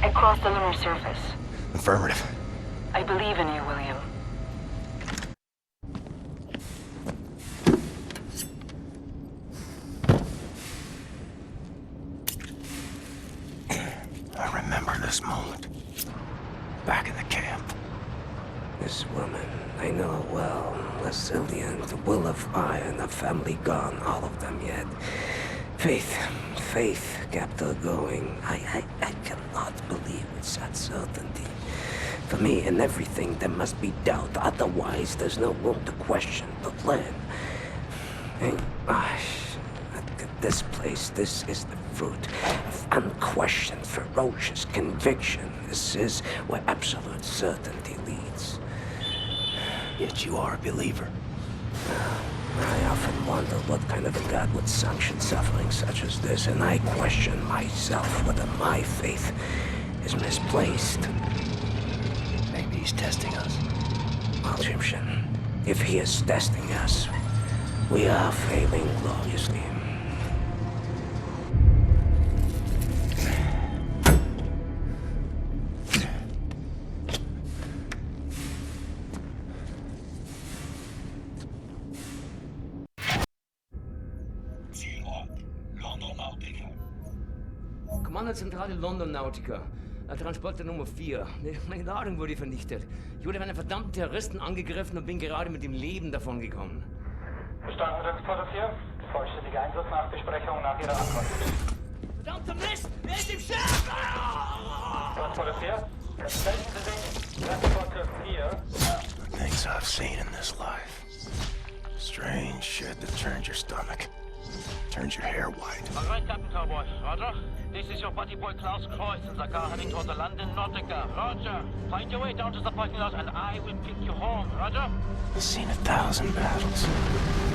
Across the lunar surface. Affirmative. I believe in you, William. I remember this moment. Back in the camp. This woman, I know her well. Resilient, will of iron, a family gone, all of them yet. Faith kept her going. I cannot believe with such certainty. For me, in everything, there must be doubt. Otherwise, there's no room to question the plan. This place, this is the fruit of unquestioned, ferocious conviction. This is where absolute certainty leads. Yet you are a believer. I often wonder what kind of a God would sanction suffering such as this, and I question myself whether my faith is misplaced. Maybe he's testing us. Well, Egyptian, if he is testing us, we are failing gloriously. Commander Zentrale London Nautica. Transporter Nummer 4. Meine Ladung wurde vernichtet. Ich wurde von einem verdammten Terroristen angegriffen und bin gerade mit dem Leben davongekommen. Verstanden, Transporter 4. Vollständige Einsatznachbesprechung nach Ihrer Ankunft. Verdammter Mist! Wer ist im Schiff? Transporter 4. Melden Sie sich. Transporter 4. The things I've seen in this life. Strange shit that turns your stomach. Turns your hair white. All right, Captain Cowboy. Roger. This is your buddy boy Klaus Kreuz in the car heading toward the London Nautica. Roger. Find your way down to the parking lot and I will pick you home. Roger. I've seen 1,000 battles.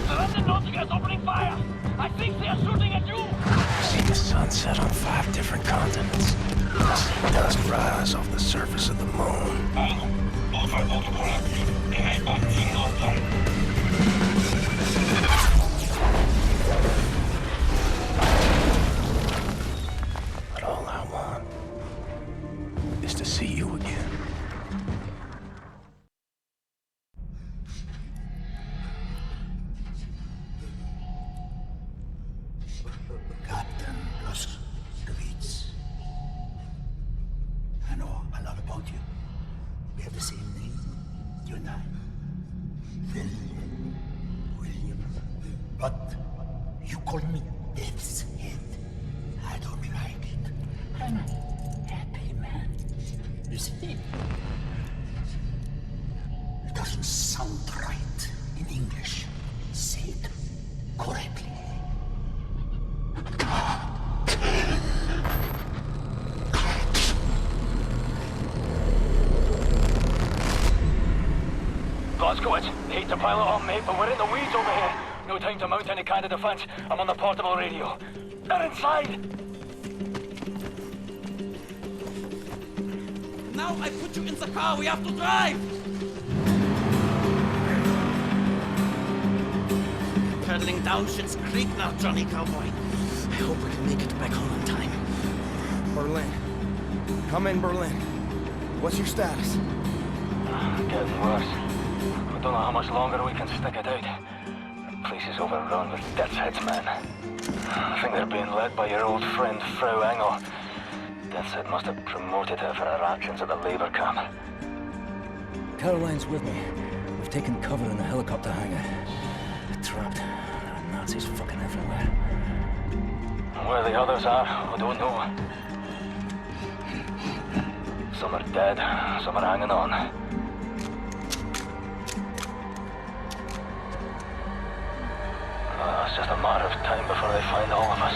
The London Nautica is opening fire. I think they are shooting at you. I've seen the sun set on 5 different continents. I've seen dust rise off the surface of the moon. But all I want is to see you again. Captain Blazkowicz. I know a lot about you. We have the same name, you and I. William. But you call me Death's Head. I don't like it. I'm a happy man. You see? It doesn't sound right in English. Say it correctly. Blazkowicz, hate to pile it on, mate, but we're in the weeds over here. No time to mount any kind of defense. I'm on the portable radio. They're inside! Now I put you in the car, we have to drive! Pedaling down Shit's Creek now, Johnny Cowboy. I hope we can make it back home in time. Berlin. Come in, Berlin. What's your status? Getting worse. I don't know how much longer we can stick it out. The place is overrun with Death's Head's men. I think they're being led by your old friend, Frau Engel. Death's Head must have promoted her for her actions at the labor camp. Caroline's with me. We've taken cover in the helicopter hangar. We're trapped. There are Nazis fucking everywhere. Where the others are, I don't know. Some are dead, some are hanging on. It's just a matter of time before they find all of us.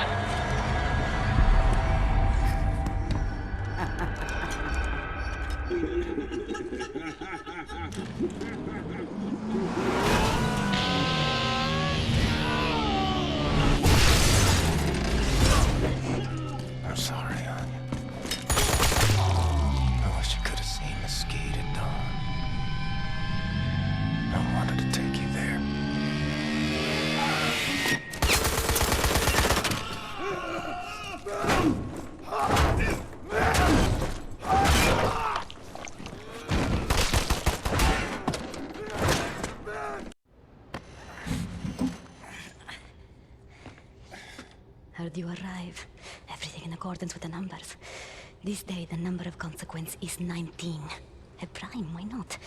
I'm sorry, Anya. I wish you could have seen Mesquite at dawn. I wanted to take you there. Heard you arrive. Everything in accordance with the numbers. This day, the number of consequence is 19. A prime, why not?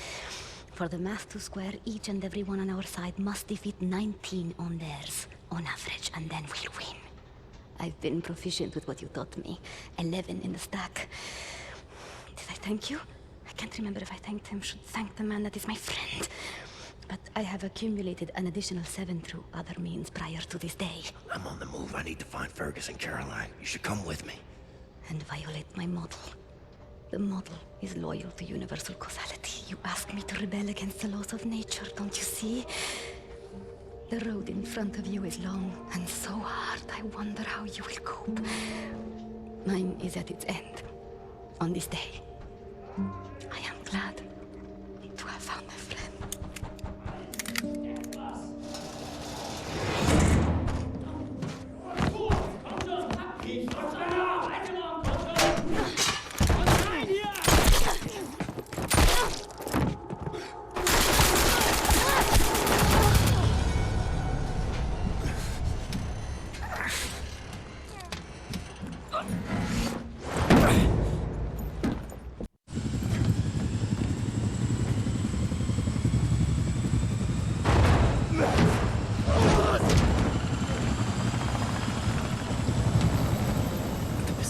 For the math to square, each and every one on our side must defeat 19 on theirs, on average, and then we'll win. I've been proficient with what you taught me. 11 in the stack. Did I thank you? I can't remember if I thanked him. Should thank the man that is my friend. But I have accumulated an additional 7 through other means prior to this day. I'm on the move. I need to find Fergus and Caroline. You should come with me. And violate my model. The model is loyal to universal causality. You ask me to rebel against the laws of nature, don't you see? The road in front of you is long and so hard. I wonder how you will cope. Mine is at its end. On this day. I am glad to have found a friend.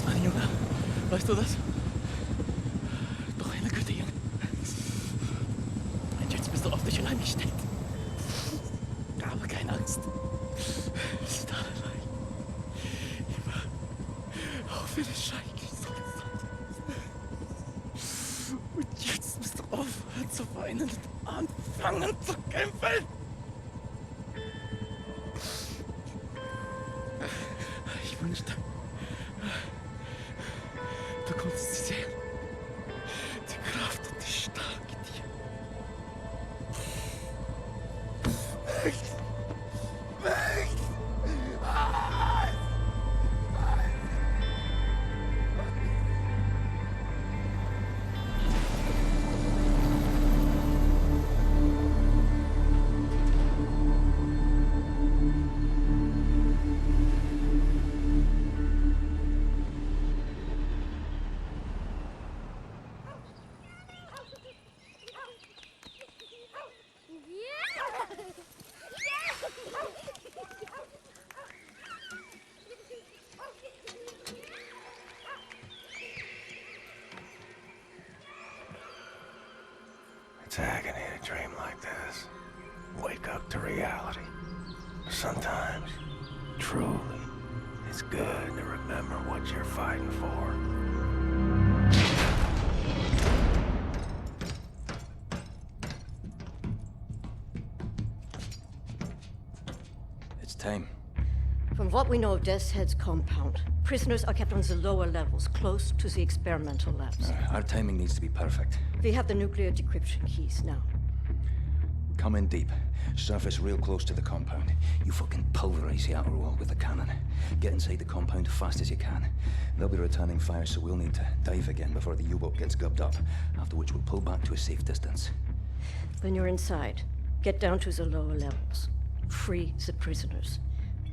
Mein Junge, weißt du das? Doch eine gute Junge. Und jetzt bist du auf dich allein gestellt. Aber keine Angst. Wir sind alle allein. Immer. Auch wenn es schrecklich ist. Und jetzt musst du aufhören zu weinen und anfangen zu kämpfen. Ich wünschte, du konntest sie sehen. Die Kraft und die Stärke dir. Weg! Weg! It's agony to dream like this. Wake up to reality. Sometimes, truly, it's good to remember what you're fighting for. It's time. From what we know of Death's Head's compound, prisoners are kept on the lower levels, close to the experimental labs. Our timing needs to be perfect. We have the nuclear decryption keys now. Come in deep. Surface real close to the compound. You fucking pulverize the outer wall with the cannon. Get inside the compound fast as you can. They'll be returning fire, so we'll need to dive again before the U-boat gets gubbed up, after which we'll pull back to a safe distance. When you're inside, get down to the lower levels. Free the prisoners.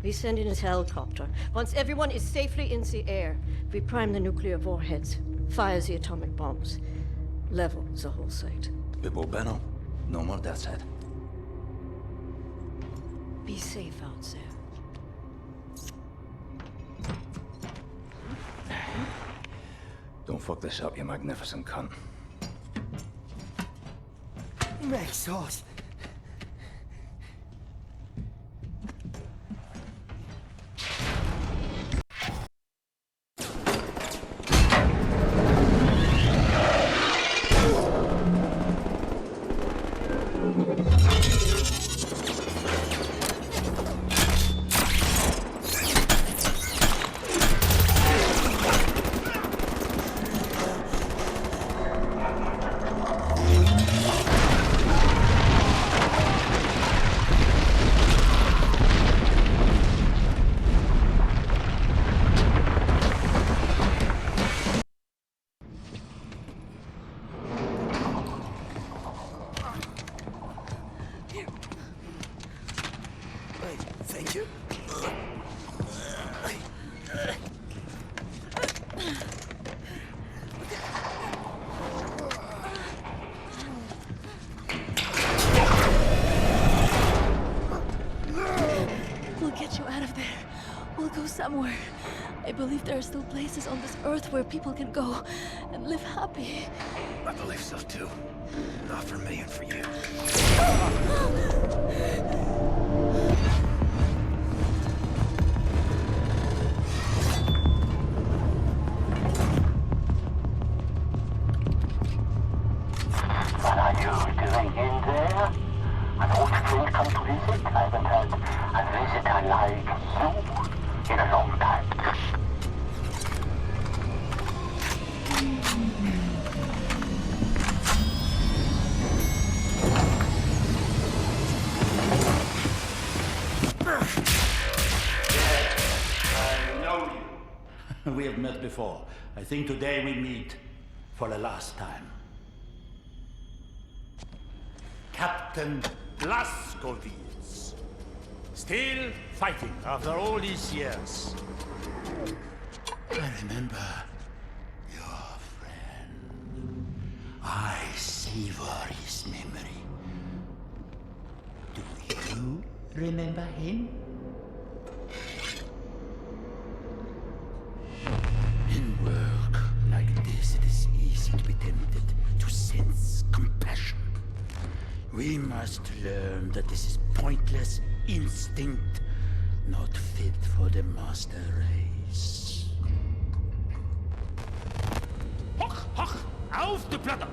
We send in a helicopter. Once everyone is safely in the air, we prime the nuclear warheads, fire the atomic bombs, level the whole site. Bibbo Benno, no more Death's Head. Be safe out there. Don't fuck this up, you magnificent cunt. Make sauce. Thank you. We'll get you out of there. We'll go somewhere. I believe there are still places on this earth where people can go and live happy. I believe so too. Not for me and for you. What are you doing in there? An old friend come to visit? I haven't had a visitor like you in a long time. I know you. We have met before. I think today we meet for the last time. Captain Blazkowicz. Still fighting after all these years. I remember your friend. I savor his memory. Do you remember him? In We must learn that this is pointless instinct, not fit for the master race. Hoch, hoch! Auf die Platte!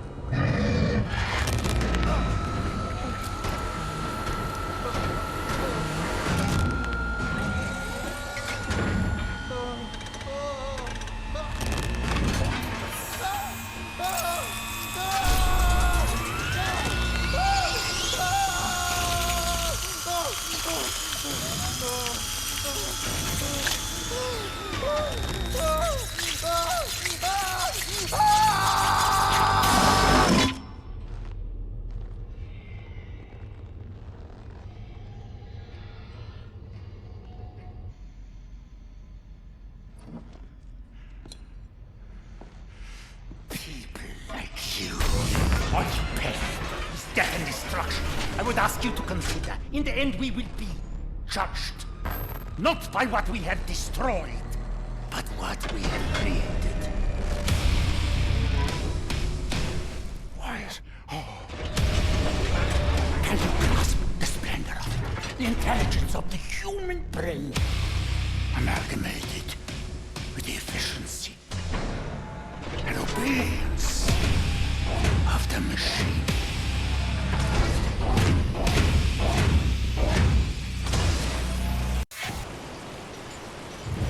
Death and destruction. I would ask you to consider, in the end we will be judged. Not by what we have destroyed, but what we have created. Wyatt, can you grasp the splendor of it? The intelligence of the human brain, amalgamated with the efficiency and obedience of the machine.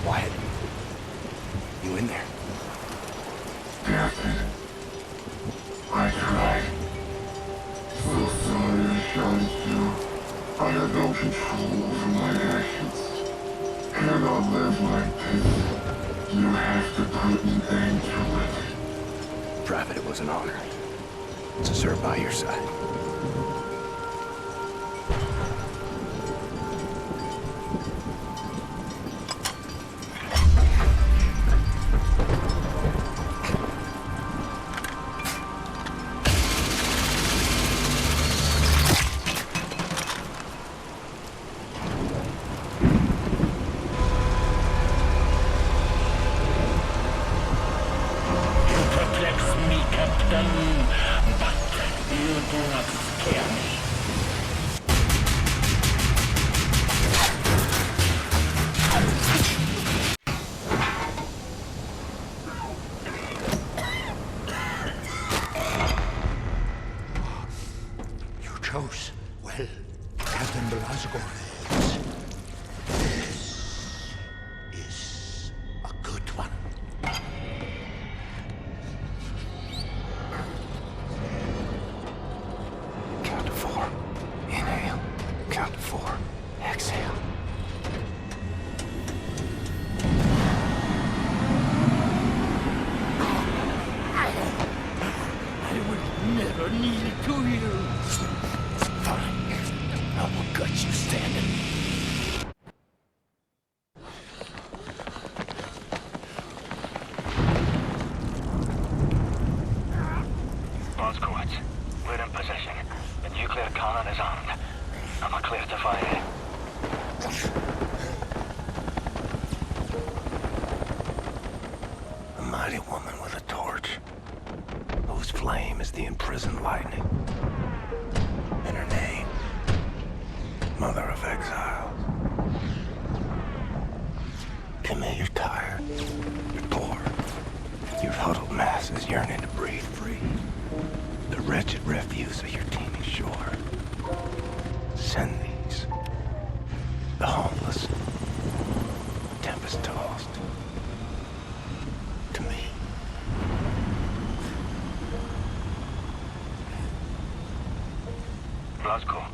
Wyatt, you in there? Captain, I tried. So sorry I shouted you. I had no control over my actions. Cannot live like this. You have to put an end to it. Private, it was an honor to serve by your side. Chose well, Captain Blazkowicz. This is a good one. Count to 4. Inhale. Count to 4. Exhale. I will never kneel to you. I will gut you standing. Blazkowicz, we're in possession. The nuclear cannon is armed. I'm clear to fire. A mighty woman with a torch, whose flame is the imprisoned lightning. And her name, Mother of Exiles. Timmy, you're tired. You're poor. Your huddled masses yearning to breathe free. The wretched refuse of your teeming shore. Send these. The homeless, tempest-tossed, to me. Blazko.